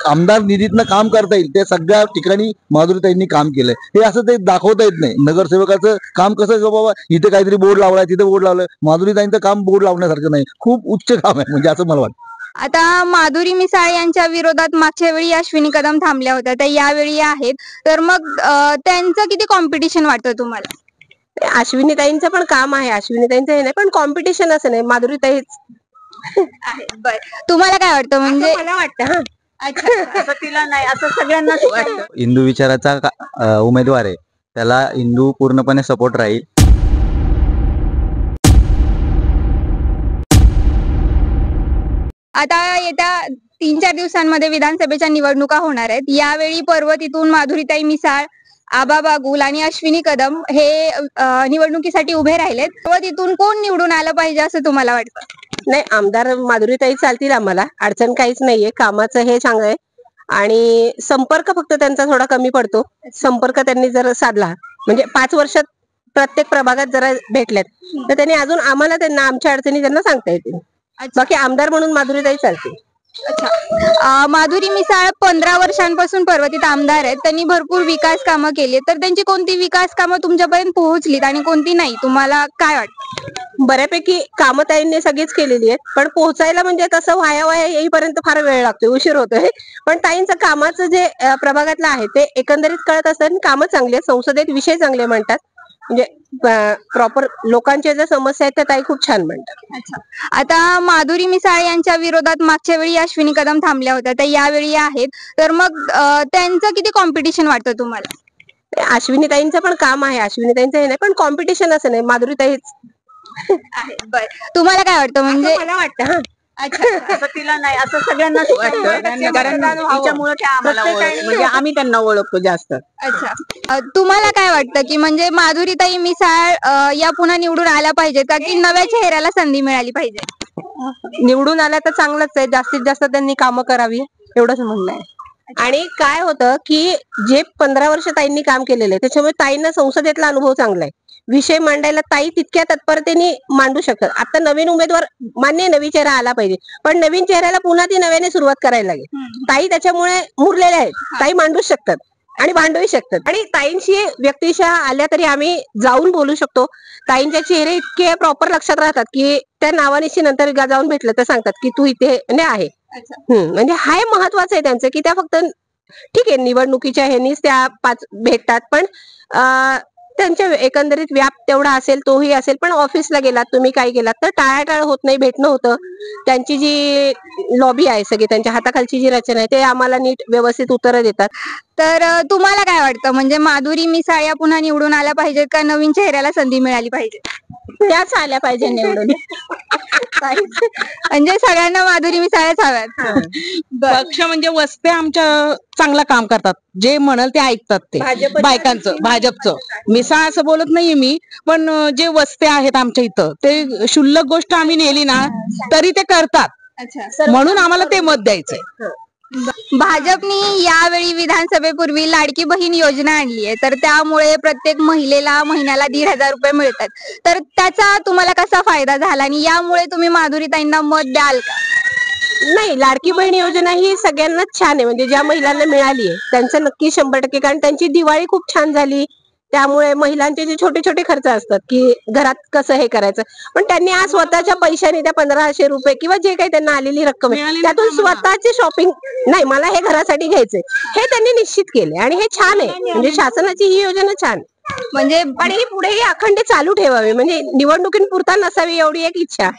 आमदार निधीतनं काम करता येईल ते सगळ्या ठिकाणी माधुरीताईंनी काम केलंय. हे असं ते दाखवता येत नाही. नगरसेवकाचं काम कसं की बाबा इथे काहीतरी बोर्ड लावलाय, तिथे बोर्ड लावलाय. माधुरीताईंचं काम बोर्ड लावण्यासारखं नाही, खूप उच्च काम आहे म्हणजे असं मला वाटतं. आता माधुरी मिसाळ यांच्या विरोधात मागच्या वेळी अश्विनी कदम थांबल्या होत्या, त्या यावेळी आहेत. तर मग त्यांचं किती कॉम्पिटिशन वाटतं तुम्हाला? अश्विनीताईंचं पण काम आहे, अश्विनीताईंचं हे नाही, पण कॉम्पिटिशन असं नाही, माधुरीताईच आहे. बरं, तुम्हाला काय वाटतं? म्हणजे मला वाटतं अच्छा, तिला नाही, असं सगळ्यांनाच वाटतं. हिंदू विचाराचा उमेदवार आहे, त्याला हिंदू पूर्णपणे सपोर्ट राहील. आता येत्या 3-4 दिवसांमध्ये विधानसभेच्या निवडणुका होणार आहेत. यावेळी पर्वतीतून माधुरीताई मिसाळ, आबा बागुल आणि अश्विनी कदम हे निवडणुकीसाठी उभे राहिलेत. पर्वतीतून कोण निवडून आलं पाहिजे असं तुम्हाला वाटतं? नाही, आमदार माधुरीताई चालतील, आम्हाला अडचण काहीच नाहीये. कामाचं हे चांगलं आहे आणि संपर्क फक्त त्यांचा थोडा कमी पडतो. संपर्क त्यांनी जर साधला म्हणजे 5 वर्षात प्रत्येक प्रभागात जरा भेटल्यात तर त्यांनी अजून आम्हाला त्यांना आमच्या अडचणी त्यांना सांगता येतील. बाकी आमदार म्हणून माधुरीताई चालतील. अच्छा, माधुरी मिसाळ 15 वर्षांपासून पर्वतीत आमदार आहेत. त्यांनी भरपूर विकास कामं केली, तर त्यांची कोणती विकास कामं तुमच्यापर्यंत पोहोचलीत आणि कोणती नाही, तुम्हाला काय वाटतं? बऱ्यापैकी कामं ताईंनी सगळीच केलेली आहेत, पण पोहोचायला म्हणजे तसं वाया येईपर्यंत फार वेळ लागतोय, उशीर होतोय. पण ताईंचं कामाचं जे प्रभागातलं आहे ते एकंदरीत कळत असतात. कामं चांगली आहेत, संसदेत विषय चांगले म्हणतात, म्हणजे प्रॉपर लोकांच्या ज्या समस्या आहेत त्या ताई खूप छान म्हणतात. अच्छा, आता माधुरी मिसाळ यांच्या विरोधात मागच्या वेळी अश्विनी कदम थांबल्या होत्या, त्या यावेळी आहेत. तर मग त्यांचं किती कॉम्पिटिशन वाटतं तुम्हाला? अश्विनीताईंचं पण काम आहे, अश्विनीताईंचं हे नाही, पण कॉम्पिटिशन असं नाही, माधुरीताईच आहे. बरं, तुम्हाला काय वाटतं? म्हणजे मला वाटतं अच्छा, तिला नाही, असं सगळ्यांनाच वाटतं, कारण तिच्यामुळे त्या आम्हाला म्हणजे आम्ही त्यांना ओळखतो जास्त. अच्छा, तुम्हाला काय वाटतं की म्हणजे माधुरीताई मिसाळ या पुन्हा निवडून आल्या पाहिजेत का, की नव्या चेहऱ्याला संधी मिळाली पाहिजे? निवडून आल्या तर चांगलंच आहे, जास्तीत जास्त त्यांनी कामं करावी एवढंच म्हणणं आहे. आणि काय होतं की जे 15 वर्ष ताईंनी काम केलेलं आहे त्याच्यामुळे ताईंना संसदेतला अनुभव चांगला आहे. विषय मांडायला ताई तितक्या तत्परतेने मांडू शकतात. आता नवीन उमेदवार मान्य, नवीन चेहरा आला पाहिजे, पण नवीन चेहऱ्याला पुन्हा ती नव्याने सुरुवात करायला लागेल. ताई त्याच्यामुळे मुरलेल्या आहेत, ताई मांडू शकतात आणि भांडवू शकतात. आणि ताईंशी व्यक्तिशः आल्या तरी आम्ही जाऊन बोलू शकतो. ताईंचे चेहरे इतके प्रॉपर लक्षात राहतात की त्या नावानिशी नंतर जाऊन भेटलं तर सांगतात की तू इथे आहे. म्हणजे हाय महत्वाचं आहे त्यांचं की त्या फक्त ठीक आहे निवडणुकीच्या ह्यानीच त्या 5 भेटतात, पण त्यांच्या एकंदरीत व्याप तेवढा असेल, तोही असेल, पण ऑफिसला गेलात तुम्ही काय गेलात तर टाळाटाळ होत नाही, भेटणं होतं. त्यांची जी लॉबी आहे सगळी, त्यांच्या हाताखालची जी रचना आहे ते आम्हाला नीट व्यवस्थित उत्तरं देतात. तर तुम्हाला काय वाटतं? म्हणजे माधुरी मिसाळ या पुन्हा निवडून आल्या पाहिजेत का नवीन चेहऱ्याला संधी मिळाली पाहिजे? त्याच आल्या पाहिजे निवडून. म्हणजे सगळ्यांना माधुरी मिसाळच हव्यात. पक्ष म्हणजे वस्ते आमच्या चांगलं काम करतात, जे म्हणाल ते ऐकतात, ते बायकांचं भाजपचं. मिसाळ असं बोलत नाहीये मी, पण जे वस्ते आहेत आमच्या इथं ते क्षुल्लक गोष्ट आम्ही नेली ना तरी ते करतात, म्हणून आम्हाला ते मत द्यायचंय. भाजपनी यावेळी विधानसभेपूर्वी लाडकी बहीण योजना आणली आहे, तर त्यामुळे प्रत्येक महिलेला महिन्याला 1,500 रुपये मिळतात. तर त्याचा तुम्हाला कसा फायदा झाला आणि यामुळे तुम्ही माधुरीताईंना मत द्याल का? नाही, लाडकी बहीण योजना ही सगळ्यांनाच छान आहे, म्हणजे ज्या महिलांना मिळाली आहे त्यांचं नक्की 100%, कारण त्यांची दिवाळी खूप छान झाली. त्यामुळे महिलांचे जे छोटे छोटे खर्च असतात की घरात कसं हे करायचं, पण त्यांनी आज स्वतःच्या पैशाने त्या 1,500 रुपये किंवा जे काही त्यांना आलेली रक्कम आहे त्यातून स्वतःची शॉपिंग, नाही मला हे घरासाठी घ्यायचंय, हे त्यांनी निश्चित केले आणि हे छान आहे. म्हणजे शासनाची ही योजना छान, म्हणजे पण ही पुढेही अखंड चालू ठेवावी, म्हणजे निवडणुकीपुरता नसावी एवढी एक इच्छा.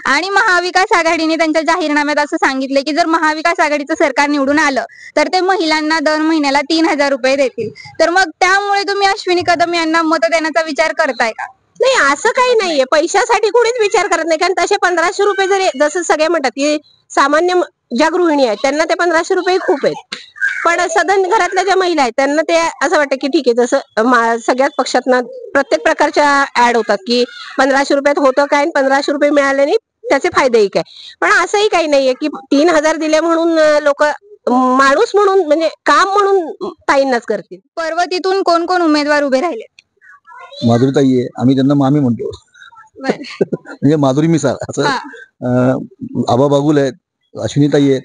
आणि महाविकास आघाडीने त्यांच्या जाहीरनाम्यात असं सांगितलंय की जर महाविकास आघाडीचं सरकार निवडून आलं तर ते महिलांना दर महिन्याला 3,000 रुपये देतील. तर मग त्यामुळे तुम्ही अश्विनी कदम यांना मत देण्याचा विचार करताय का? नाही, असं काही नाहीये, पैशासाठी कोणीच विचार करत नाही, कारण तसे 1,500 रुपये जरी जसं सगळे म्हणतात की सामान्य ज्या गृहिणी आहेत त्यांना ते 1,500 रुपये खूप आहेत, पण सदन घरातल्या ज्या महिला आहेत त्यांना ते असं वाटतं की ठीक आहे, जसं सगळ्याच पक्षातनं प्रत्येक प्रकारच्या ऍड होतात की 1,500 रुपयात होतं काय, 1,500 रुपये मिळाले नाही त्याचे फायदेही काय. पण असंही काही नाहीये की 3,000 दिले म्हणून लोक माणूस म्हणून म्हणजे काम म्हणून ताईंनाच करतील. पर्वतीतून कोण कोण उमेदवार उभे राहिले? माधुरीताई आहे, आम्ही त्यांना मामी म्हणतो. म्हणजे माधुरी मिसाळ असं, आबा बागुल आहेत, अश्विनीताई आहेत,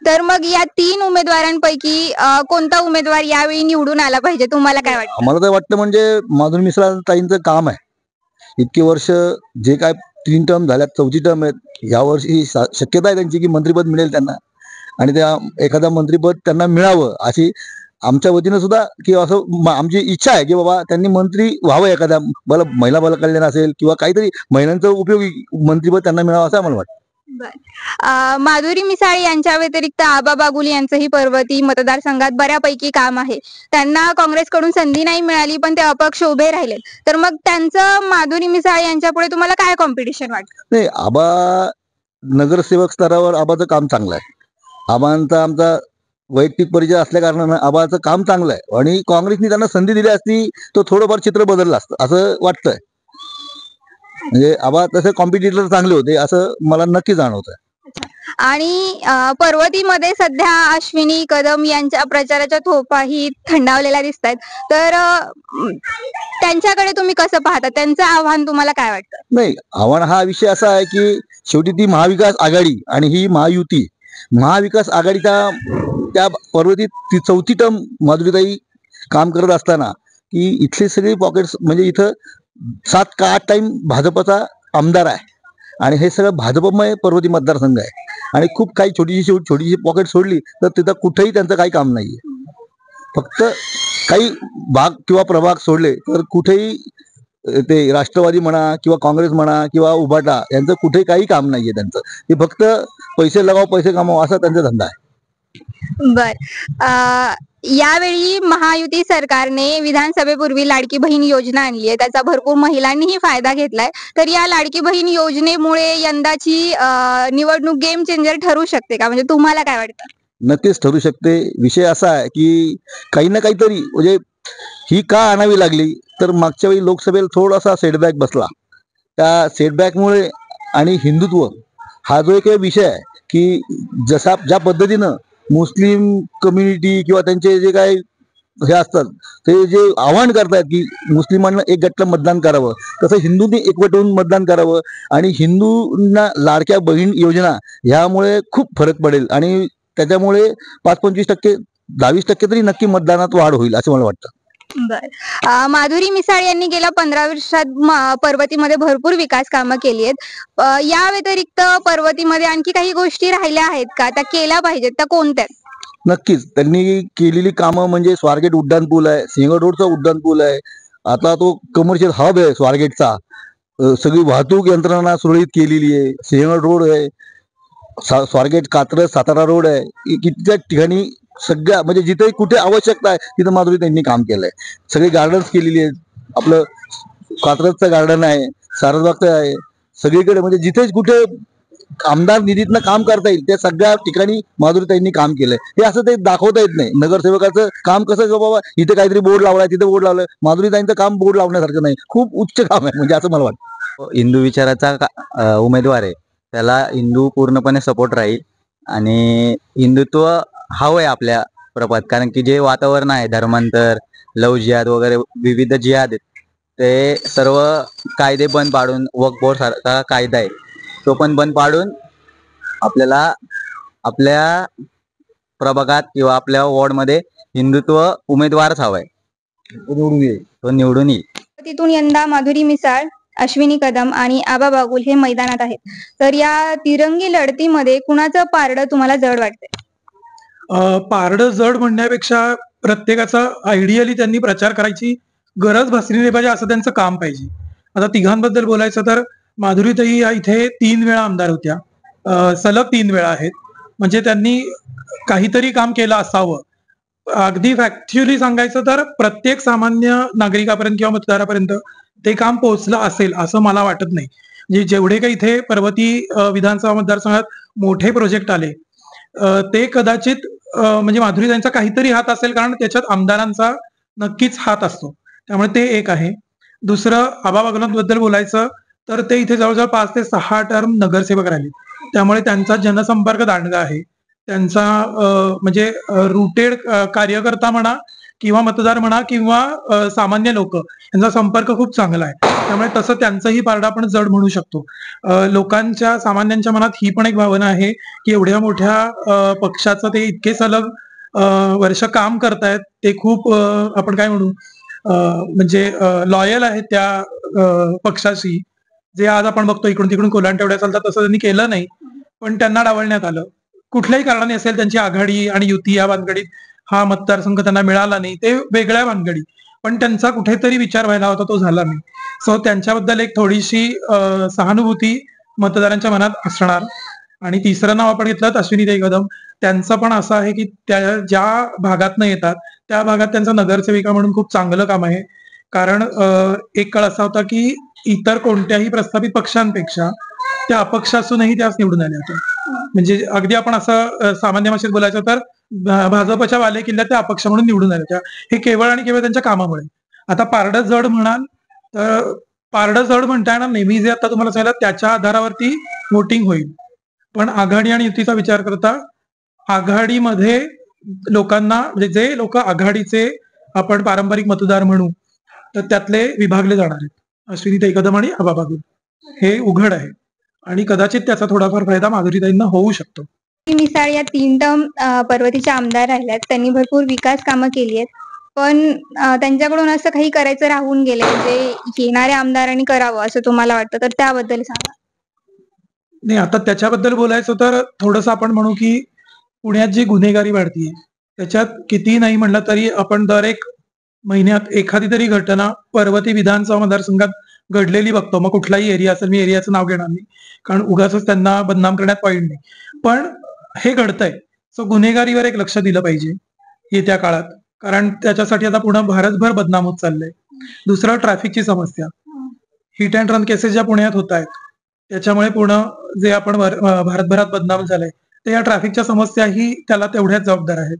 तर मग या 3 उमेदवारांपैकी कोणता उमेदवार यावेळी निवडून आला पाहिजे तुम्हाला काय वाटतं? आम्हाला तर वाटतं म्हणजे माधुरी मिसाळ ताईंचं काम आहे. इतके वर्ष जे काय 3 टर्म झाल्यात, 4थी टर्म आहेत, यावर्षी शक्यता आहे त्यांची की मंत्रिपद मिळेल त्यांना आणि त्या एखादा मंत्रिपद त्यांना मिळावं अशी आमच्या वतीनं सुद्धा की असं आमची इच्छा आहे की बाबा त्यांनी मंत्री व्हावं एखाद्या महिला बाल कल्याण असेल किंवा काहीतरी महिलांचं उपयोगी मंत्रिपद त्यांना मिळावं असं आम्हाला वाटतं. माधुरी मिसाळ यांच्या व्यतिरिक्त आबा बागुल यांचंही पर्वती मतदारसंघात बऱ्यापैकी काम आहे. त्यांना काँग्रेसकडून संधी नाही मिळाली पण ते अपक्ष उभे राहिले. तर मग त्यांचं माधुरी मिसाळ यांच्यापुढे तुम्हाला काय कॉम्पिटिशन वाटतं? नाही, आबा नगरसेवक स्तरावर आबाचं काम चांगलं आहे. आबांचा आमचा वैयक्तिक परिचय असल्या कारणानं आबाचं काम चांगलं आहे आणि काँग्रेसने त्यांना संधी दिली असती तर थोडंफार चित्र बदललं असतं असं वाटतंय. म्हणजे आबा तसे कॉम्पिटिटर चांगले होते असं मला नक्की जाणवतंय. आणि पर्वतीमध्ये सध्या अश्विनी कदम यांच्या प्रचाराच्या थोपाही थंडावलेल्या दिसत आहेत. तर त्यांच्याकडे तुम्ही कसं पाहता? त्यांचं आव्हान तुम्हाला काय वाटतं? नाही, आव्हान हा विषय असा आहे की शेवटी ती महाविकास आघाडी आणि ही महायुती, महाविकास आघाडीच्या त्या पर्वतीत ती 4थी टर्म माधुरीताई काम करत असताना की इथली सगळी पॉकेट्स म्हणजे इथं 7 का 8 टाइम भाजपचा आमदार आहे आणि हे सगळं भाजपमय पर्वती मतदारसंघ आहे आणि खूप काही छोटीशी पॉकेट सोडली तर तिथं कुठेही त्यांचं काही काम नाहीये. फक्त काही भाग किंवा प्रभाग सोडले तर कुठेही ते राष्ट्रवादी म्हणा किंवा काँग्रेस म्हणा किंवा उभाटा यांचं कुठेही काही काम नाहीये त्यांचं. ते फक्त पैसे लगाव पैसे कमाव असा त्यांचा धंदा आहे. यावेळी महायुती सरकारने विधानसभेपूर्वी लाडकी बहीण योजना आणली आहे. त्याचा भरपूर महिलांनीही फायदा घेतलाय. तर या लाडकी बहीण योजनेमुळे यंदाची निवडणूक गेम चेंजर ठरू शकते का? म्हणजे तुम्हाला काय वाटतं? नक्कीच ठरू शकते. विषय असा आहे की काही ना काहीतरी म्हणजे ही का आणावी लागली तर मागच्या वेळी लोकसभेला थोडासा सेटबॅक बसला. त्या सेटबॅकमुळे आणि हिंदुत्व हा जो एक विषय आहे की ज्या पद्धतीनं मुस्लिम कम्युनिटी किंवा त्यांचे जे काही हे असतात ते जे आवाहन करतायत की मुस्लिमांना एक गटलं मतदान करावं तसं हिंदूंनी एकवट होऊन मतदान करावं आणि हिंदूंना लाडक्या बहीण योजना ह्यामुळे खूप फरक पडेल आणि त्याच्यामुळे 5-25% 22% तरी नक्की मतदानात वाढ होईल असं मला वाटतं. माधुरी मिसाळ यांनी गेल्या 15 वर्षात पर्वतीमध्ये भरपूर विकास कामं केली आहेत. या व्यतिरिक्त पर्वतीमध्ये आणखी काही गोष्टी राहिल्या आहेत का? त्या केल्या पाहिजेत, त्या कोणत्या? नक्कीच त्यांनी केलेली कामं म्हणजे स्वारगेट उड्डाण पूल आहे, सिंहगड रोडचा उड्डाण पूल आहे, आता तो कमर्शियल हब आहे स्वारगेटचा, सगळी वाहतूक यंत्रणा सुरळीत केलेली आहे, सिंहगड रोड आहे, स्वारगेट कात्रज सातारा रोड आहे. कित्येक ठिकाणी सगळ्या म्हणजे जिथे कुठे आवश्यकता आहे तिथं माधुरी त्यांनी काम केलंय. सगळी गार्डन्स केलेली आहेत. आपलं कात्रजचं गार्डन आहे, सारसबागचं आहे, सगळीकडे म्हणजे जिथे कुठे आमदार निधीतनं काम करता येईल त्या सगळ्या ठिकाणी माधुरीताईंनी काम केलंय. हे असं ते दाखवता येत नाही. नगरसेवकाचं काम कसं बाबा इथे काहीतरी बोर्ड लावलाय तिथे बोर्ड लावलाय, माधुरीताईंचं काम बोर्ड लावण्यासारखं नाही, खूप उच्च काम आहे म्हणजे असं मला वाटतं. हिंदू विचाराचा उमेदवार आहे, त्याला हिंदू पूर्णपणे सपोर्ट राहील आणि हिंदुत्व हवंय आपल्या प्रभात. कारण की जे वातावरण आहे धर्मांतर, लव जिहाद वगैरे विविध जिहाद आहेत ते सर्व कायदे बंद पाडून, वक्फ बोर्ड सारखा कायदा आहे तो पण बंद पाडून आपल्याला आपल्या प्रभागात किंवा आपल्या वॉर्डमध्ये हिंदुत्व उमेदवारच हवाय, तो निवडून येईल. तिथून यंदा माधुरी मिसाळ, अश्विनी कदम आणि आबा बागुल हे मैदानात आहेत. तर या तिरंगी लढतीमध्ये कुणाचं पारडं तुम्हाला जड वाटतंय? पारडं जड म्हणण्यापेक्षा प्रत्येकाचा आयडियली त्यांनी प्रचार करायची गरज भासली नाही पाहिजे असं त्यांचं काम पाहिजे. आता तिघांबद्दल बोलायचं तर माधुरीताई या इथे 3 वेळा आमदार होत्या, सलग 3 वेळा आहेत. म्हणजे त्यांनी काहीतरी काम केलं असावं. अगदी फॅक्च्युअली सांगायचं तर प्रत्येक सामान्य नागरिकापर्यंत किंवा मतदारापर्यंत ते काम पोहोचलं असेल असं मला वाटत नाही. म्हणजे जेवढे काही इथे पर्वती विधानसभा मतदारसंघात मोठे प्रोजेक्ट आले ते कदाचित म्हणजे माधुरीताईंचा काहीतरी हात असेल, कारण त्याच्यात आमदारांचा नक्कीच हात असतो. त्यामुळे ते एक आहे. दुसरं आबा बागुलांबद्दल बोलायचं तर ते इथे जवळजवळ 5 ते 6 टर्म नगरसेवक राहिले, त्यामुळे त्यांचा जनसंपर्क दांडगा आहे. त्यांचा म्हणजे रुटेड कार्यकर्ता म्हणा किंवा मतदार म्हणा किंवा सामान्य लोक यांचा संपर्क खूप चांगला आहे. त्यामुळे तसं त्यांचंही पारडं आपण जड म्हणू शकतो. लोकांच्या सामान्यांच्या मनात ही पण एक भावना आहे की एवढ्या मोठ्या पक्षाचं ते इतके सलग वर्ष काम करतायत, ते खूप आपण काय म्हणू म्हणजे लॉयल आहेत त्या पक्षाशी. जे आज आपण बघतो इकडून तिकडून कोलांटवड्या चालतात, तसं त्यांनी केलं नाही, पण त्यांना डावलण्यात आलं. कुठल्याही कारणाने असेल, त्यांची आघाडी आणि युती या भानगडीत हा मतदारसंघ त्यांना मिळाला नाही, ते वेगळ्या भानगडी, पण त्यांचा कुठेतरी विचार व्हायला होता, तो झाला नाही. सो त्यांच्याबद्दल एक थोडीशी सहानुभूती मतदारांच्या मनात असणार. आणि तिसरं नाव आपण घेतलं अश्विनीताई कदम. त्यांचं पण असं आहे की त्या ज्या भागातनं येतात त्या भागात त्यांचं नगरसेविका म्हणून खूप चांगलं काम आहे. कारण एक काळ असा होता की इतर कोणत्याही प्रस्थापित पक्षांपेक्षा त्या अपक्ष असूनही त्याच निवडून आल्या होत्या. म्हणजे अगदी आपण असं सामान्य भाषेत बोलायचं तर भाजपच्या बालेकिल्ल्यात त्या अपक्ष म्हणून निवडून आल्या होत्या. हे केवळ आणि केवळ त्यांच्या कामामुळे. आता पारडं जड म्हणाल तर पारडं जड म्हणता येणार नेहमी, जे आता तुम्हाला सांगितलं त्याच्या आधारावरती वोटिंग होईल. पण आघाडी आणि युतीचा विचार करता आघाडीमध्ये लोकांना, म्हणजे जे लोक आघाडीचे आपण पारंपरिक मतदार म्हणू, तर त्यातले विभागले जाणार आहेत. अश्विनीताई कदम आणि आबा बागुल हे उघड आहे आणि कदाचित त्याचा थोडाफार फायदा माधुरीताईंना होऊ शकतो. मिसाळ या 3 टर्म पर्वतीच्या आमदार राहिल्यात. त्यांनी भरपूर विकास कामं केली आहेत, पण त्यांच्याकडून असं काही करायचं राहून गेले जे येणाऱ्या आमदारांनी करावं असं तुम्हाला वाटतं, तर त्याबद्दल सांगा. नाही, आता त्याच्याबद्दल बोलायचं तर थोडंसं आपण म्हणू की पुण्यात जी गुन्हेगारी वाढतीये त्याच्यात किती नाही म्हणलं तरी आपण दर एक महिन्यात एखादी तरी घटना पर्वती विधानसभा मतदारसंघात घडलेली बघतो. मग कुठलाही एरिया असेल, मी एरियाचं नाव घेणार नाही कारण उगाच त्यांना बदनाम करण्यात पॉईंट नाही, पण हे घडतंय. सो गुन्हेगारीवर एक लक्ष दिलं पाहिजे येत्या काळात, कारण त्याच्यासाठी आता पुन्हा भारतभर बदनाम होत चाललंय. दुसरं ट्रॅफिकची समस्या, हिट अँड रन केसेस ज्या पुण्यात होत आहेत त्याच्यामुळे पूर्ण जे आपण भारतभरात बदनाम झालंय, तर या ट्रॅफिकच्या समस्याही त्याला तेवढ्याच जबाबदार आहेत.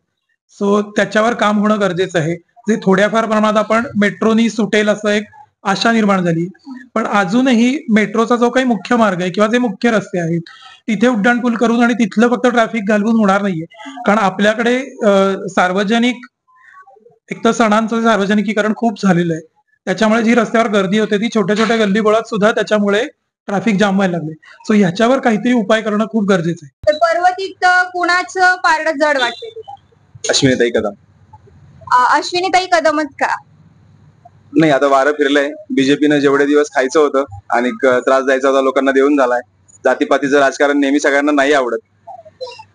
सो त्याच्यावर काम होणं गरजेचं आहे. जे थोड्याफार प्रमाणात आपण मेट्रोनी सुटेल असं एक आशा निर्माण झाली, पण अजूनही मेट्रोचा जो काही मुख्य मार्ग आहे किंवा जे मुख्य रस्ते आहेत तिथे उड्डाणपूल करून आणि तिथलं फक्त ट्रॅफिक घालवून होणार नाहीये. कारण आपल्याकडे सार्वजनिक, एक तर सणांचं सार्वजनिकीकरण खूप झालेलं आहे, त्याच्यामुळे जी रस्त्यावर गर्दी होते ती छोट्या छोट्या गल्लीबोळात सुद्धा त्याच्यामुळे ट्रॅफिक जाम व्हायला लागले. सो ह्याच्यावर काहीतरी उपाय करणं खूप गरजेचं आहे. तर पर्वतीत कुणाचं पारडं जड वाटतंय तुला? अश्विनीताई कदम. अश्विनीताई कदमच का? नाही, आता वारं फिरलंय. बीजेपीनं जेवढे दिवस खायचं होतं आणि त्रास द्यायचा होता लोकांना देऊन झालाय. जातीपातीचं राजकारण नेहमी सगळ्यांना नाही आवडत,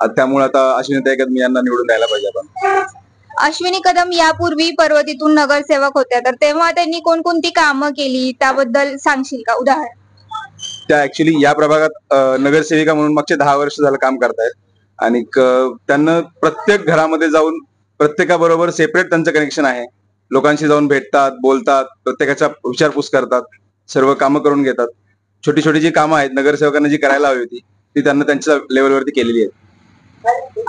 त्यामुळे आता अश्विनीताई कदम यांना निवडून द्यायला पाहिजे आपण. अश्विनी कदम यापूर्वी पर्वतीतून नगरसेवक होत्या, तर तेव्हा त्यांनी कोणकोणती कामं केली त्याबद्दल सांगशील का उदाहरण? त्या ऍक्च्युली या प्रभागात नगरसेविका म्हणून मागचे 10 वर्ष झालं काम करतायत आणि त्यांना प्रत्येक घरामध्ये जाऊन प्रत्येकाबरोबर सेपरेट त्यांचं कनेक्शन आहे. लोकांशी जाऊन भेटतात, बोलतात, प्रत्येकाच्या विचारपूस करतात, सर्व कामं करून घेतात. छोटी छोटी जी कामं आहेत नगरसेवकांना जी करायला हवी होती ती त्यांना त्यांच्या लेवलवरती केलेली आहेत.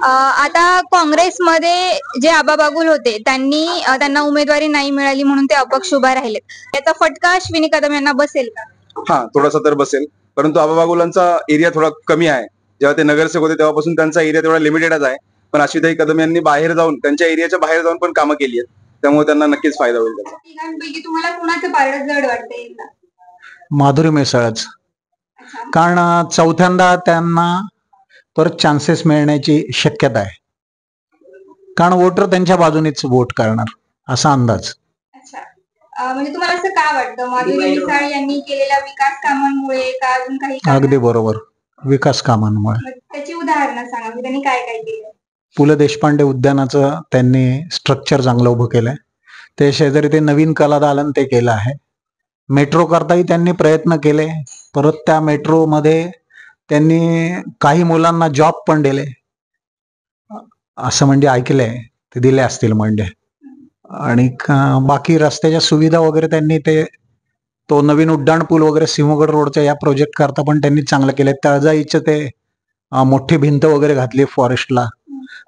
आता काँग्रेसमध्ये जे आबा बागुल होते त्यांना उमेदवारी नाही मिळाली म्हणून ते अपक्ष उभा राहिलेत. याचा फटका अश्विनी कदम यांना बसेल का? हा, थोडासा तर बसेल, परंतु आबा बागुलांचा एरिया थोडा कमी आहे. जेव्हा ते नगरसेवक होते तेव्हापासून त्यांचा एरिया तेवढा लिमिटेडच आहे. पण अश्विनीताई कदम यांनी बाहेर जाऊन, त्यांच्या एरियाच्या बाहेर जाऊन पण कामं केली आहेत, त्यामुळे त्यांना नक्कीच फायदा होईल त्याचा. तिघांपैकी तुम्हाला कुणाचं पारडं जड वाटतंय? माधुरी मिसाळच. कारण चौथ्यांदा त्यांना परत चान्सेस मिळण्याची शक्यता आहे, कारण वोटर त्यांच्या बाजूनेच वोट करणार असा अंदाज. म्हणजे तुम्हाला असं का वाटतं, माधुरी मिसाळ यांनी केलेल्या विकास कामांमुळे का अजून काही? अगदी बरोबर, विकास कामांमुळे. त्याची उदाहरणं सांगा की त्यांनी काय काय केलं. पु ल देशपांडे उद्यानाचं त्यांनी स्ट्रक्चर चांगलं उभं केलंय. ते शेजारी ते नवीन कला दालन ते केलं आहे. मेट्रो करताही त्यांनी प्रयत्न केले. परत त्या मेट्रोमध्ये त्यांनी काही मुलांना जॉब पण दिले असं म्हणजे ऐकलंय, ते दिले असतील म्हणजे. आणि बाकी रस्त्याच्या सुविधा वगैरे त्यांनी तो नवीन उड्डाणपूल वगैरे सिंहगड रोडच्या या प्रोजेक्ट करता पण त्यांनी चांगलं केलंय. तळजाईचं ते मोठी भिंत वगैरे घातली फॉरेस्टला,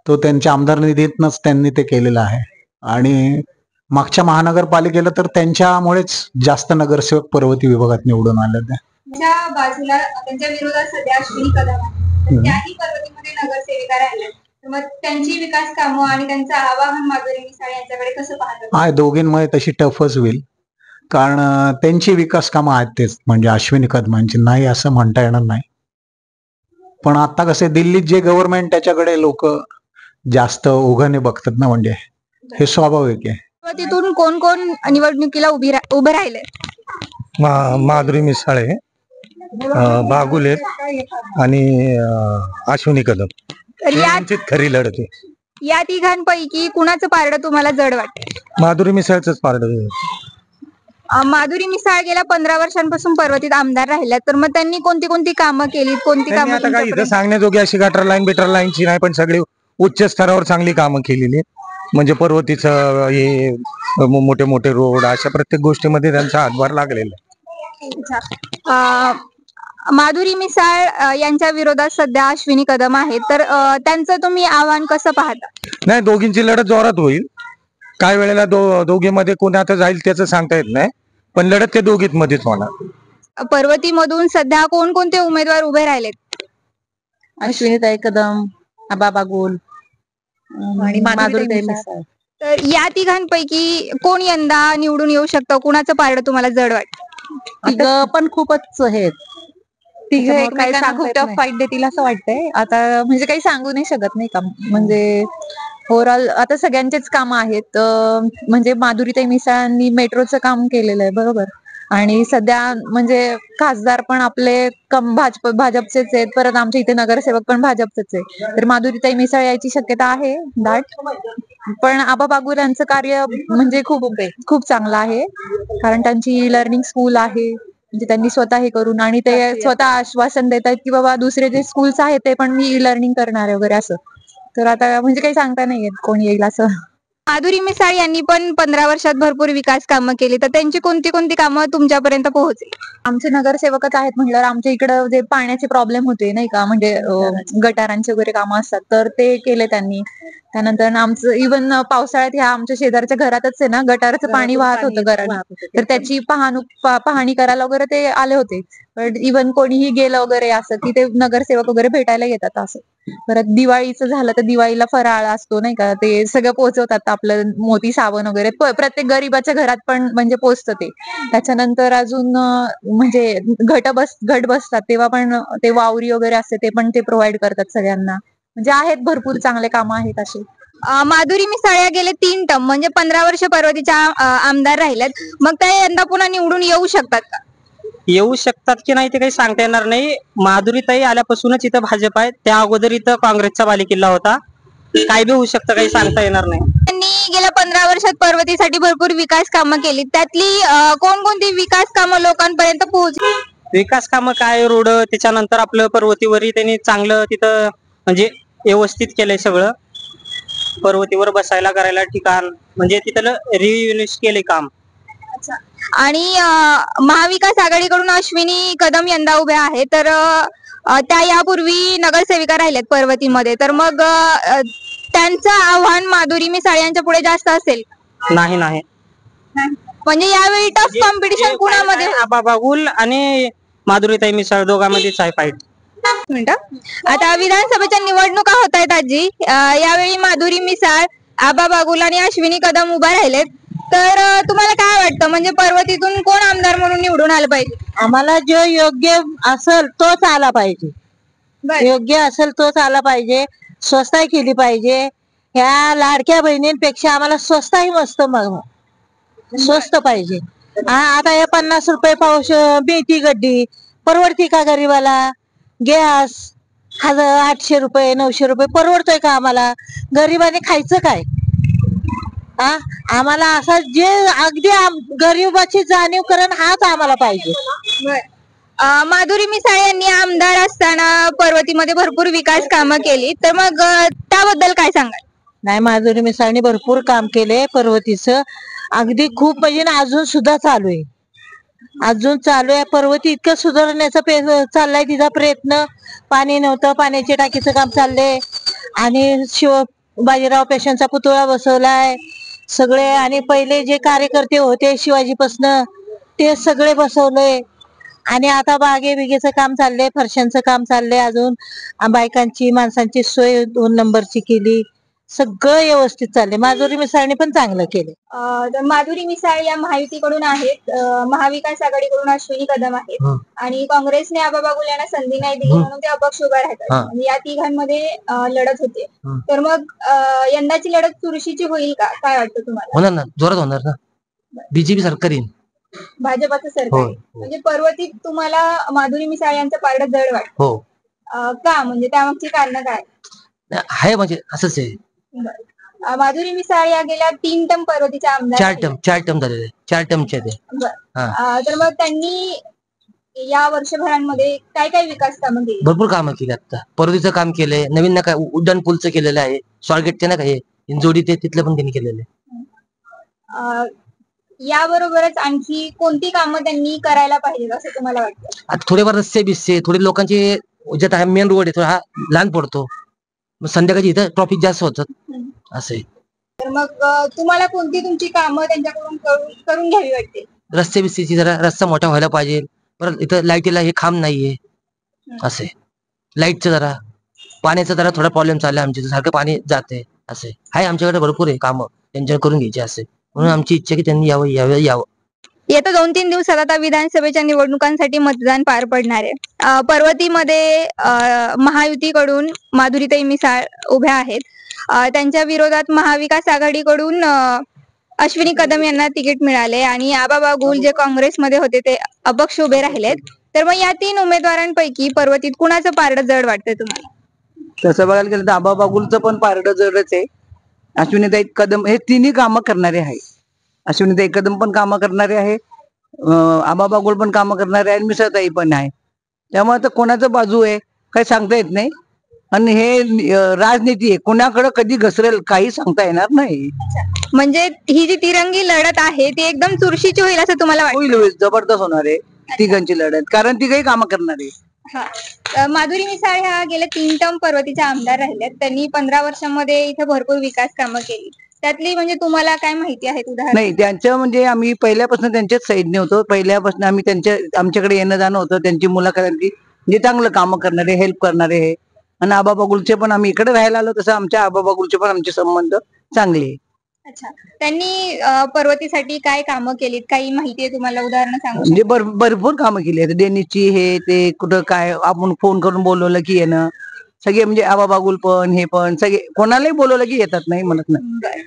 तो त्यांच्या आमदार निधीतनच त्यांनी ते केलेलं आहे. आणि मागच्या महानगरपालिकेला तर त्यांच्यामुळेच जास्त नगरसेवक पर्वती विभागात निवडून आले. त्यांच्या बाजूला, त्यांच्या विरोधात सध्या अश्विनी कदम आहे, त्याही पर्वतीमध्ये नगरसेविका राहिल्या, मग त्यांची विकास कामं आणि त्यांचं आवाहन माधुरी मिसाळ यांच्याकडे कसं पाहतात? दोघींमुळे तशी टफच होईल. कारण त्यांची विकास कामं आहेत तेच, म्हणजे अश्विनी कदमांची नाही असं म्हणता येणार नाही. पण आता कसे दिल्लीत जे गव्हर्नमेंट त्याच्याकडे लोक जास्त ओघाने बघतात ना, म्हणजे हे स्वाभाविक आहे. तिथून कोण कोण निवडणुकीला उभे राहिले? माधुरी मिसाळे, बागुले आणि अश्विनी कदम तर यांची खरी लढत आहे. या तिघांपैकी कुणाचं पारडं तुम्हाला जड वाटतं? माधुरी मिसाळच पारड. माधुरी मिसाळ गेल्या 15 वर्षांपासून पर्वतीत आमदार राहिल्या, तर मग त्यांनी कोणती कोणती कामं केली, कोणती कामं आता काय इथं तुमच्यापर्यंत? सांगण्याजोगी अशी गटर लाईन बिटर लाईनची नाही, पण सगळी उच्च स्तरावर चांगली कामं केलेली आहेत. म्हणजे पर्वतीचं हे मोठे मोठे रोड अशा प्रत्येक गोष्टीमध्ये त्यांचा हातभार लागलेला आहे. माधुरी मिसाळ यांच्या विरोधात सध्या अश्विनी कदम आहेत, तर त्यांचं तुम्ही आव्हान कसं पाहता? नाही, दोघींची लढत जोरात होईल. काय वेळेला दोघीमध्ये कोणी आता जाईल त्याचं सांगता येत नाही, पण लढत ते दोघीत मध्येच होणार. पर्वतीमधून सध्या कोणकोणते उमेदवार उभे राहिलेत? अश्विनीताई कदम, आबा बागुल आणि माधुरीताई मिसाळ. तर या तिघांपैकी कोण यंदा निवडून येऊ शकतं? कुणाचं पारडं तुम्हाला जड वाटतं? तिघं पण खूपच आहेत. तिघं काय एकमेकांना खूप सांगता येत टफ फाईट देतील असं वाटतंय. आता म्हणजे काही सांगू नाही शकत नाही का, म्हणजे ओव्हरऑल आता सगळ्यांचेच काम आहेत. म्हणजे माधुरीताई मिसाळांनी मेट्रोचं काम केलेलं आहे बरोबर, आणि सध्या म्हणजे खासदार पण आपले भाजपचेच आहेत, परत आमच्या इथे नगरसेवक पण भाजपचेच आहे. तर माधुरीताई मिसाळ यायची शक्यता आहे दाट. पण आबा बागुल यांचं कार्य म्हणजे खूप चांगलं आहे, कारण त्यांची लर्निंग स्कूल आहे. म्हणजे त्यांनी स्वतः हे करून आणि ते स्वतः आश्वासन देत आहेत की बाबा दुसरे जे स्कूल्स आहेत ते पण मी लर्निंग करणार आहे वगैरे असं. तर आता म्हणजे काही सांगता नाही येत कोण येईल असं. माधुरी मिसाळ यांनी पण 15 वर्षात भरपूर विकास कामं केली, तर त्यांची कोणती कोणती कामं तुमच्यापर्यंत पोहोचली? आमचे नगरसेवकच आहेत म्हटल्यावर आमच्या इकडं जे पाण्याचे प्रॉब्लेम होते नाही का, म्हणजे गटारांचे वगैरे कामं असतात तर ते केले त्यांनी. त्यानंतर आमचं इव्हन पावसाळ्यात ह्या आमच्या शेजारच्या घरातच आहे ना गटाराचं पाणी वाहत होतं घरात, तर त्याची पाहणी करायला वगैरे ते आले होते. पण इव्हन कोणीही गेलं वगैरे असं की ते नगरसेवक वगैरे भेटायला येतात असं. परत दिवाळीचं झालं तर दिवाळीला फराळ असतो नाही का, ते सगळं पोहोचवतात, आपलं मोती साबण वगैरे प्रत्येक गरीबाच्या घरात पण म्हणजे पोहोचतं ते. त्याच्यानंतर अजून म्हणजे घट बसतात तेव्हा पण ते वावरी वगैरे असते ते पण ते प्रोव्हाइड करतात सगळ्यांना. म्हणजे आहेत भरपूर चांगले कामं आहेत असे. माधुरी मिसाळ या गेले 3 टर्म म्हणजे 15 वर्ष पर्वतीच्या आमदार राहिल्यात, मग त्या यंदा पुन्हा निवडून येऊ शकतात का? येऊ शकतात की नाही ते काही सांगता येणार नाही. माधुरीताई आल्यापासूनच इथं भाजप आहे, त्या अगोदर इथं काँग्रेसचा बालेकिल्ला होता. काय बी होऊ शकतं, काही सांगता येणार नाही. त्यांनी गेल्या 15 वर्षात पर्वतीसाठी भरपूर विकास कामं केली, त्यातली कोणकोणती विकास कामं लोकांपर्यंत पोहोचली? विकास कामं काय, रोड, त्याच्यानंतर आपलं पर्वतीवरही त्यांनी चांगलं तिथं म्हणजे व्यवस्थित केलंय सगळं. पर्वतीवर बसायला करायला ठिकाण म्हणजे तिथं रिव्युनिश केले काम. आणि महाविकास आघाडीकडून अश्विनी कदम यंदा उभ्या आहेत, तर त्या यापूर्वी नगरसेविका राहिल्यात पर्वतीमध्ये, तर मग त्यांचं आव्हान माधुरी मिसाळ यांच्या पुढे जास्त असेल? नाही नाही, म्हणजे यावेळी टफ कॉम्पिटिशन कुणामध्ये? आबा बागुल आणि माधुरीताई मिसाळ दोघांमध्येच आहे फाईट. आता विधानसभेच्या निवडणुका होत आहेत आजी, यावेळी माधुरी मिसाळ, आबा बागुल आणि अश्विनी कदम उभा राहिलेत, तर तुम्हाला काय वाटतं म्हणजे पर्वतीतून कोण आमदार म्हणून निवडून आलं पाहिजे? आम्हाला जो योग्य असेल तोच आला पाहिजे. योग्य असेल तोच आला पाहिजे. स्वस्ताई केली पाहिजे. ह्या लाडक्या बहिणींपेक्षा आम्हाला स्वस्ताही मस्त स्वस्त पाहिजे. आता हे 50 रुपये पाऊस मेथी गड्डी परवडती का गरीबाला? गॅस 800 रुपये 900 रुपये परवडतोय का आम्हाला? गरीबाने खायचं काय? आम्हाला असं जे अगदी गरीबाची जाणीव करण हाच आम्हाला पाहिजे. माधुरी मिसाळ यांनी आमदार असताना पर्वतीमध्ये भरपूर विकास कामं केली, तर मग त्याबद्दल काय सांगाल? नाही, माधुरी मिसाळने भरपूर काम केले पर्वतीचं. अगदी खूप म्हणजे अजून सुद्धा चालू आहे. अजून चालू आहे. पर्वती इतकं सुधारण्याचा चाललाय तिचा प्रयत्न. पाणी नव्हतं, पाण्याच्या टाकीचं काम चाललंय आणि बाजीराव पेशंटचा पुतळा बसवलाय सगळे. आणि पहिले जे कार्यकर्ते होते शिवाजीपासनं ते सगळे बसवले. आणि आता बागे बिगेचं काम चाललंय, फरशांचं काम चाललंय. अजून बायकांची माणसांची सोय 2 नंबरची केली. सगळं व्यवस्थित चाललंय. माधुरी मिसाळने पण चांगलं केलं. तर माधुरी मिसाळ या महायुतीकडून आहेत, महाविकास आघाडीकडून अश्विनी कदम आहेत आणि काँग्रेसने आबा बागुल यांना संधी नाही दिली म्हणून ते अपक्ष उभा राहतात. आणि या तिघांमध्ये लढत होते. तर मग यंदाची लढत चुरशीची होईल का, काय वाटतं तुम्हाला? होणार ना, जोरात होणार ना. बीजेपी सरकार येईल, भाजपाचं सरकार आहे. म्हणजे पर्वतीत तुम्हाला माधुरी मिसाळ यांचं पारडं जड वाटतं? हो. का, म्हणजे त्यामागची कारण काय? आहे म्हणजे असंच आहे. माधुरी मिसाळ या गेल्या 3 टर्म पर्वतीच्या आमदार चार टर्म झालेले, 4 टर्मचे ते. तर मग त्यांनी या वर्षभरांमध्ये काय काय विकास कामं केली? भरपूर कामं केली. आता पर्वतीचं काम केलंय, नवीन काय उड्डाण पूलचं केलेलं आहे, स्वारगेटचे ना काय जोडी ते तिथलं पण त्यांनी केलेलं आहे. याबरोबरच आणखी कोणती कामं त्यांनी करायला पाहिजे असं तुम्हाला वाटतं? आता थोडेफार रस्ते बिस्ते, थोडे लोकांचे ज्यात मेन रोड आहे हा लहान पडतो, मग संध्याकाळी इथं ट्रॉफिक जास्त होतात असं आहे. तर मग तुम्हाला कोणती तुमची कामं त्यांच्याकडून करून घ्यावी वाटते? रस्ते बिस्तेची जरा रस्ता मोठा व्हायला पाहिजे. परत इथं लाईटीला हे खांब नाहीये असे, लाईटचं जरा, पाण्याचा जरा थोडा प्रॉब्लेम चाललाय आमच्या, सारखं पाणी जाते असे आहे. आमच्याकडे भरपूर आहे कामं त्यांच्याकडे करून घ्यायचे असे, म्हणून आमची इच्छा की त्यांनी यावं. येत्या 2-3 दिवसात आता विधानसभेच्या निवडणुकांसाठी मतदान पार पडणार आहे. पर्वतीमध्ये महायुतीकडून माधुरीताई मिसाळ उभ्या आहेत. त्यांच्या विरोधात महाविकास आघाडीकडून अश्विनी कदम यांना तिकीट मिळाले आणि आबा बागुल जे काँग्रेसमध्ये होते ते अपक्ष उभे राहिलेत. तर मग या 3 उमेदवारांपैकी पर्वतीत कुणाचं पारडं जड वाटतंय तुम्हाला? तसं बघायला गेलं तर आबा बागुलचं पण पारडं जडच आहे. अश्विनीताई कदम हे तिन्ही कामं करणारे आहे. अश्विनीताई कदम पण कामं करणारे आहे, आबा बागुल पण कामं करणारे आहे, मिसाळताई पण आहे. त्यामुळे तर कोणाचं बाजू आहे काही सांगता येत नाही. आणि हे राजनीती आहे, कोणाकडे कधी घसरेल काही सांगता येणार नाही. म्हणजे ही जी तिरंगी लढत आहे ती एकदम चुरशीची होईल असं तुम्हाला वाटतं? होईल, जबरदस्त होणार आहे तिघांची लढत, कारण तिघही कामं करणार आहे. माधुरी मिसाळ ह्या गेल्या 3 टर्म पर्वतीच्या आमदार राहिल्यात. त्यांनी 15 वर्षांमध्ये इथे भरपूर विकास कामं केली. त्यातली म्हणजे तुम्हाला काय माहिती आहेत उदाहरण? नाही, त्यांच्या म्हणजे आम्ही पहिल्यापासून त्यांच्याच साईडने होतो. पहिल्यापासून आम्ही आमच्याकडे येणं जाणं होतं. त्यांची मुलाखतांची म्हणजे चांगलं कामं करणारे, हेल्प करणारे हे. आणि आबा बागुलचे पण आम्ही इकडे राहायला आलो तसं आमच्या आबा बागुलचे पण आमचे संबंध चांगले आहे. अच्छा, त्यांनी पर्वतीसाठी काय कामं केलीत, काही माहिती आहे तुम्हाला, उदाहरण सांगू? म्हणजे भरपूर कामं केली आहेत. देणीची हे ते कुठं काय आपण फोन करून बोलवलं की येणं, सगळे म्हणजे आबा बागुल पण हे पण सगळे कोणालाही बोलवलं की येतात, नाही म्हणत नाही.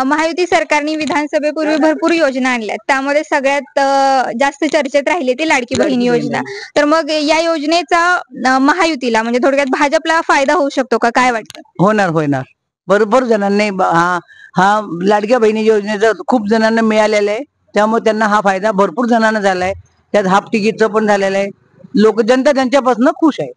महायुती सरकारने विधानसभेपूर्वी भरपूर योजना आणल्यात. त्यामध्ये सगळ्यात जास्त चर्चेत राहिली ती लाडकी बहीण योजना. तर मग या योजनेचा महायुतीला म्हणजे थोडक्यात भाजपला फायदा होऊ शकतो का, काय वाटतं? होणार. भरपूर जणांनी हा लाडक्या बहिणी योजनेचा खूप जणांना मिळालेला आहे. त्यामुळे त्यांना हा फायदा भरपूर जणांना झालाय. त्यात हाफ तिकीटचं पण झालेलं आहे. जनता त्यांच्यापासून खुश आहे.